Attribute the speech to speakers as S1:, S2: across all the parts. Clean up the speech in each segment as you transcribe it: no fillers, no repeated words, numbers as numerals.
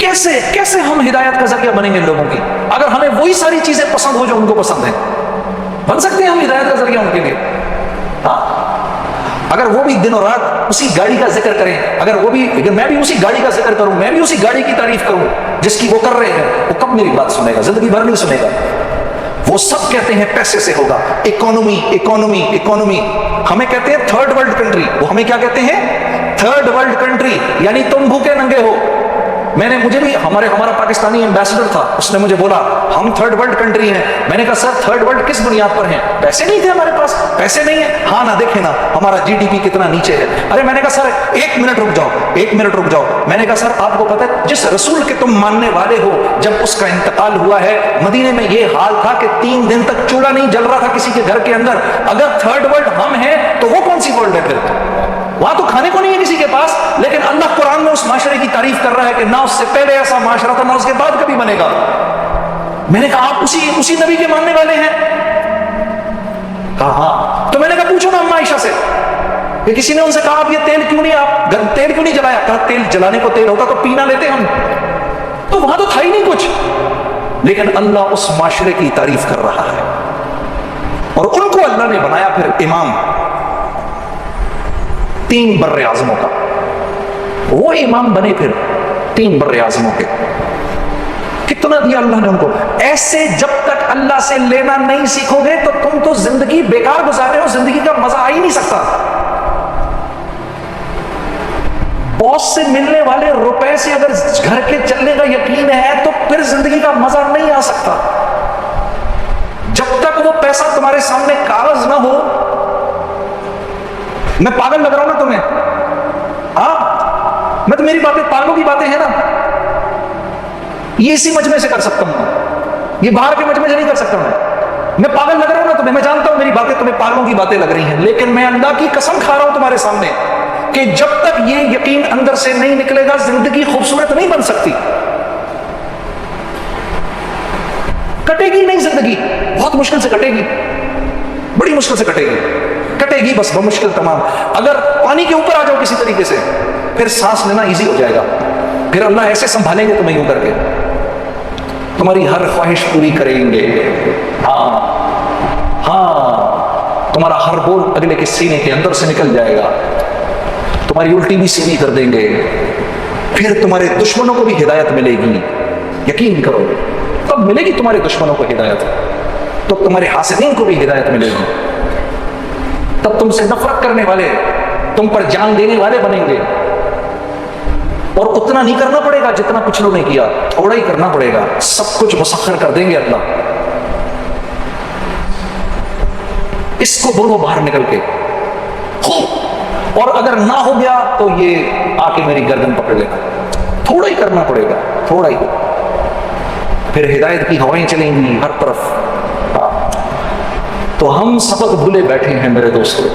S1: कैसे कैसे हम हिदायत का जरिया बनेंगे लोगों की, अगर हमें वही सारी चीजें पसंद हो जो उनको पसंद है? बन सकते हैं हम हिदायत का जरिया उनके लिए? हाँ, अगर वो भी दिन और रात उसी गाड़ी का जिक्र करें, अगर मैं भी उसी गाड़ी का जिक्र करूं, मैं भी उसी गाड़ी की तारीफ करूं जिसकी वो कर रहे हैं, वो कब मेरी बात सुनेगा? जिंदगी भर नहीं सुनेगा। वो सब कहते हैं पैसे से होगा, इकोनॉमी इकोनॉमी इकोनॉमी। हमें कहते हैं थर्ड वर्ल्ड कंट्री, वो हमें क्या कहते हैं? थर्ड वर्ल्ड कंट्री, यानी तुम भूखे नंगे हो। मुझे भी हमारा पाकिस्तानी एम्बेसडर था, उसने मुझे बोला हम थर्ड वर्ल्ड कंट्री हैं। मैंने कहा सर थर्ड वर्ल्ड किस बुनियाद पर है? पैसे नहीं थे हमारे पास, पैसे नहीं है। हाँ ना, देखे ना हमारा जीडीपी कितना नीचे है। अरे मैंने कहा सर एक मिनट रुक जाओ। मैंने कहा सर आपको पता है जिस रसूल के तुम मानने वाले हो, जब उसका इंतकाल हुआ है, मदीने में ये हाल था कि 3 दिन तक चूल्हा नहीं जल रहा था किसी के घर के अंदर। अगर थर्ड वर्ल्ड हम हैं तो वो कौन सी वर्ल्ड है फिर? वहां तो खाने को नहीं है किसी के पास, लेकिन अल्लाह कुरान में उस माशरे की तारीफ कर रहा है कि ना उससे पहले ऐसा माशरा था, ना उसके बाद कभी बनेगा। मैंने कहा आप उसी नबी के मानने वाले हैं? कहा हाँ। तो मैंने कहा पूछो ना अम्मा आयशा से कि किसी ने उनसे कहा आप ये तेल क्यों नहीं जलाया? कहा तेल जलाने को तेल होता तो पीना लेते हम, तो वहां तो था ही नहीं कुछ। लेकिन अल्लाह उस माशरे की तारीफ कर रहा है और उनको अल्लाह ने बनाया फिर इमाम 3 बर्रे आजमों का। वो इमाम बने फिर 3 बर्रे आजमों के। कितना दिया अल्लाह ने उनको। ऐसे जब तक अल्लाह से लेना नहीं सीखोगे तो तुम तो जिंदगी बेकार गुजार रहे हो, जिंदगी का मजा आ ही नहीं सकता। बॉस से मिलने वाले रुपए से अगर घर के चलने का यकीन है तो फिर जिंदगी का मजा नहीं आ सकता। जब तक वो पैसा तुम्हारे सामने कागज ना हो। मैं पागल लग रहा हूं ना तुम्हें? हाँ, मैं तो मेरी बातें पागलों की बातें हैं ना, ये इसी मजमे से कर सकता हूं, ये बाहर के मजमे से नहीं कर सकता मैं पागल लग रहा हूं ना तुम्हें, मैं जानता हूं मेरी बातें तुम्हें पागलों की बातें लग रही हैं, लेकिन मैं अल्लाह की कसम खा रहा हूं तुम्हारे सामने कि जब तक ये यकीन अंदर से नहीं निकलेगा जिंदगी खूबसूरत नहीं बन सकती। कटेगी नहीं जिंदगी, बहुत मुश्किल से कटेगी, बड़ी मुश्किल से कटेगी बस बमुश्किल तमाम। अगर पानी के ऊपर आ जाओ किसी तरीके से फिर सांस लेना इजी हो जाएगा, फिर अल्लाह ऐसे संभालेंगे तुम्हें यूं करके, तुम्हारी हर ख्वाहिश पूरी करेंगे। हाँ, तुम्हारा हर बोल अगले के सीने के अंदर से निकल जाएगा, तुम्हारी उल्टी भी सीधी कर देंगे, फिर तुम्हारे दुश्मनों को भी हिदायत मिलेगी। यकीन करो तब मिलेगी तुम्हारे दुश्मनों को हिदायत, तो तुम्हारे हासिदीन को भी हिदायत मिलेगी, तब तुमसे नफरत करने वाले तुम पर जान देने वाले बनेंगे। और उतना नहीं करना पड़ेगा जितना पिछलों ने किया, थोड़ा ही करना पड़ेगा, सब कुछ मुसख्खर कर देंगे अल्लाह। इसको बोलो बाहर निकल के हो, और अगर ना हो गया तो ये आके मेरी गर्दन पकड़ लेना, थोड़ा ही करना पड़ेगा, थोड़ा ही, फिर हिदायत की हवाएं चलेंगी हर तरफ। तो हम सबक भूले बैठे हैं मेरे दोस्तों,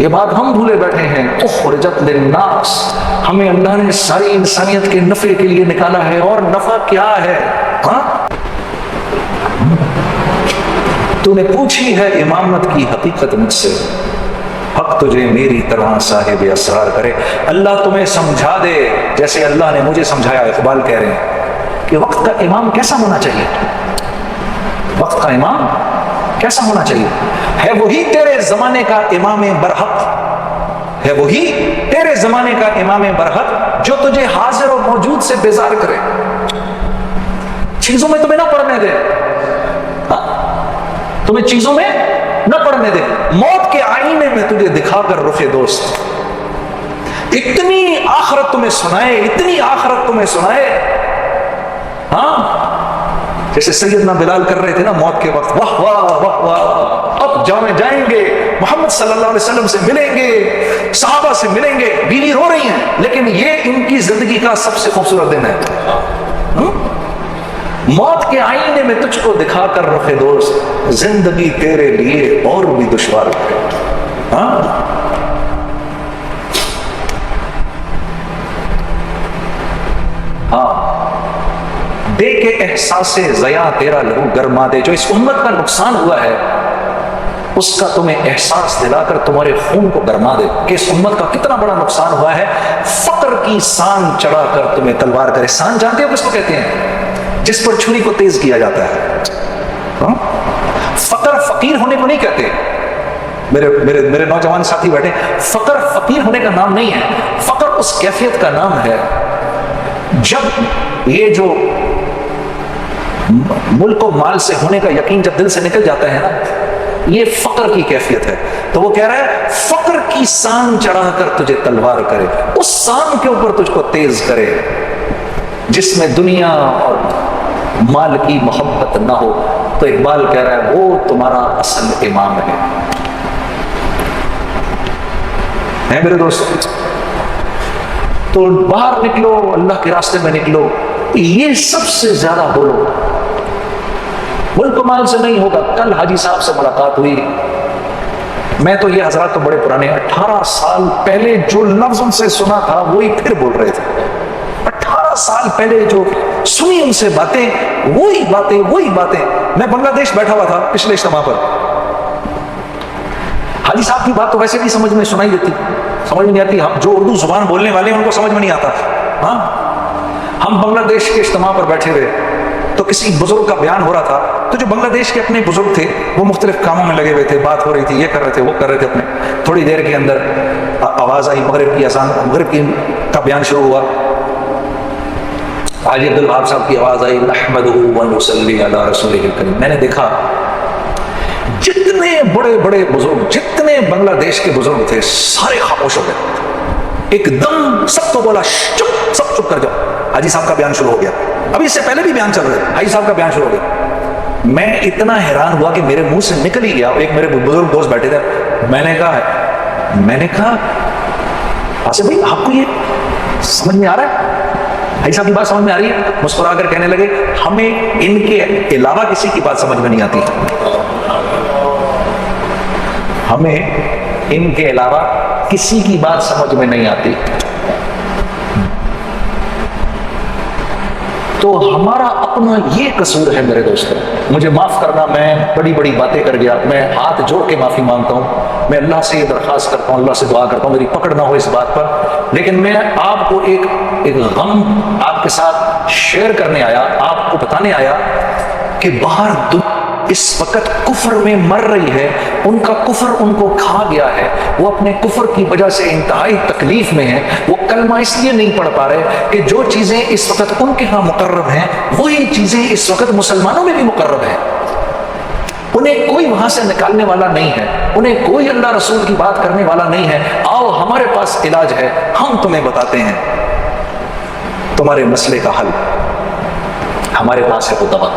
S1: ये बात हम भूले बैठे हैं। उखरिजत लिन्नास, हमें अल्लाह ने सारी इंसानियत के नफे के लिए निकाला है, और नफा क्या है? हाँ, तूने पूछी है इमामत की हकीकत मुझसे, हक तुझे मेरी तरह साहिब असरार करे। अल्लाह तुम्हें समझा दे जैसे अल्लाह ने मुझे समझाया। इकबाल कह रहे हैं कि वक्त का इमाम कैसा होना चाहिए, वक्त का इमाम कैसा होना चाहिए? है वही तेरे जमाने का इमाम बरहक, है वही तेरे जमाने का इमाम बरहक जो तुझे हाजिर और मौजूद से बेजार करे, चीजों में तुम्हें ना पढ़ने दे, तुम्हें चीजों में न पढ़ने दे, मौत के आईने में तुझे दिखाकर रुखे दोस्त, इतनी आखिरत तुम्हें सुनाए, इतनी आखिरत तुम्हें सुनाए। हाँ, जैसे सैयदना बिलाल कर रहे थे ना मौत के वक्त, वाह वाह वाह वाह, अब जाएंगे मोहम्मद सल्लल्लाहु अलैहि वसल्लम से मिलेंगे, सहाबा से मिलेंगे, बीवी रो रही हैं, लेकिन ये इनकी जिंदगी का सबसे खूबसूरत दिन है। मौत के आईने में तुझको दिखाकर रखे दोस्त, जिंदगी तेरे लिए और भी दुश्वार है। हाँ, दे के एहसासे ज़या तेरा लहू गरमा दे। जो इस उम्मत का नुकसान हुआ है, اس کا تمہیں احساس دلا کر تمہارے خون کو گرما دے کہ اس امت کا کتنا بڑا نقصان ہوا ہے، فقر کی سان چڑھا کر تمہیں تلوار کرے۔ سان جانتے ہو کس کو کہتے ہیں؟ جس پر چھری کو تیز کیا جاتا ہے۔ فقر فقیر ہونے کو نہیں کہتے۔ میرے نوجوان ساتھی بیٹھے، فقر فقیر ہونے کا نام نہیں ہے، فقر اس کیفیت کا نام ہے جب یہ جو ملک و مال سے ہونے کا یقین جب دل سے نکل جاتا ہے نا، یہ فقر کی کیفیت ہے۔ تو وہ کہہ رہا ہے فقر کی سان چڑھا کر تجھے تلوار کرے، اس سان کے اوپر تجھ کو تیز کرے جس میں دنیا اور مال کی محبت نہ ہو۔ تو اقبال کہہ رہا ہے وہ تمہارا اصل امام ہے میرے دوست۔ تو باہر نکلو، اللہ کے راستے میں نکلو، یہ سب سے زیادہ بولو۔ ملک و مال سے نہیں ہوگا۔ کل حاجی صاحب سے ملاقات ہوئی، میں تو یہ حضرات تو بڑے پرانے، 18 سال پہلے جو لفظ ان سے سنا تھا وہی پھر بول رہے تھے۔ 18 سال پہلے جو سنی ان سے باتیں وہی باتیں۔ میں بنگلہ دیش بیٹھا ہوا تھا پچھلے اجتماع پر، حاجی صاحب کی بات تو ویسے بھی سمجھ میں سنائی دیتی، سمجھ میں نہیں آتی، ہم جو اردو زبان بولنے والے ہیں ان کو سمجھ میں نہیں آتا۔ ہاں، ہم بنگلہ دیش کے اجتماع پر بیٹھے ہوئے تو کسی بزرگ کا بیان ہو رہا تھا، تو جو بنگلہ دیش کے اپنے بزرگ تھے وہ مختلف کاموں میں لگے ہوئے تھے، بات ہو رہی تھی، یہ کر رہے تھے، وہ کر رہے تھے اپنے۔ تھوڑی دیر کے اندر آواز آئی، مغرب کی اذان، مغرب کا بیان شروع ہوا۔ حاجی عبدالوہاب صاحب کی آواز آئی، نحمدہ ونصلی علی رسولہ الکریم۔ میں نے دیکھا جتنے بڑے بڑے بزرگ، جتنے بنگلہ دیش کے بزرگ تھے، سارے خاموش ہو گئے۔ ایک دم سب کو بولا چپ، سب چپ کر جاؤ، حاجی صاحب کا بیان شروع ہو گیا۔ ابھی اس سے پہلے بھی بیان چل رہے تھے، حاجی صاحب کا بیان شروع ہو گیا۔ میں اتنا حیران ہوا کہ میرے منہ سے نکل ہی گیا۔ ایک میرے بزرگ دوست بیٹھے تھے، میں نے کہا آصف بھائی آپ کو یہ سمجھ میں آ رہا ہے؟ حاجی صاحب کی بات سمجھ میں آ رہی ہے؟ مسکرا کر کہنے لگے ہمیں ان کے علاوہ کسی کی بات سمجھ میں نہیں آتی، ہمیں ان کے علاوہ کسی کی بات سمجھ میں نہیں آتی۔ تو ہمارا اپنا یہ قصور ہے میرے دوستوں، مجھے معاف کرنا، میں بڑی بڑی باتیں کر گیا، میں ہاتھ جوڑ کے معافی مانگتا ہوں، میں اللہ سے یہ درخواست کرتا ہوں، اللہ سے دعا کرتا ہوں میری پکڑ نہ ہو اس بات پر۔ لیکن میں آپ کو ایک غم آپ کے ساتھ شیئر کرنے آیا، آپ کو بتانے آیا کہ باہر اس وقت کفر میں مر رہی ہے، ان کا کفر ان کو کھا گیا ہے، وہ اپنے کفر کی وجہ سے انتہائی تکلیف میں ہیں۔ وہ کلمہ اس لیے نہیں پڑھ پا رہے کہ جو چیزیں اس وقت ان کے ہاں مقرر ہیں وہی چیزیں اس وقت مسلمانوں میں بھی مقرر ہیں۔ انہیں کوئی وہاں سے نکالنے والا نہیں ہے، انہیں کوئی اللہ رسول کی بات کرنے والا نہیں ہے۔ آؤ ہمارے پاس علاج ہے، ہم تمہیں بتاتے ہیں تمہارے مسئلے کا حل، ہمارے پاس ہے وہ دوا۔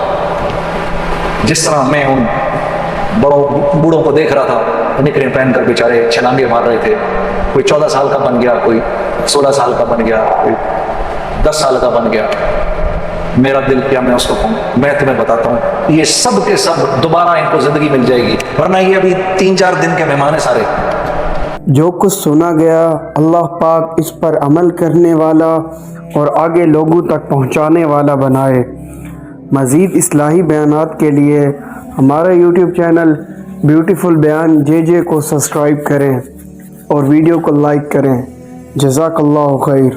S1: جس طرح میں ان بوڑھوں کو دیکھ رہا تھا، نکریں پہن کر بیچارے چھلانگے مار رہے تھے، کوئی 14 سال کا بن گیا، کوئی 16 سال کا بن گیا، کوئی 10 سال کا بن گیا۔ میرا دل کیا میں اس کو کہوں، میں تمہیں بتاتا ہوں یہ سب کے سب دوبارہ ان کو زندگی مل جائے گی، ورنہ یہ ابھی 3-4 دن کے مہمان ہیں سارے۔
S2: جو کچھ سنا گیا اللہ پاک اس پر عمل کرنے والا اور آگے لوگوں تک پہنچانے والا بنائے۔ مزید اصلاحی بیانات کے لیے ہمارا یوٹیوب چینل بیوٹیفل بیان جے کو سبسکرائب کریں اور ویڈیو کو لائک کریں۔ جزاک اللہ خیر۔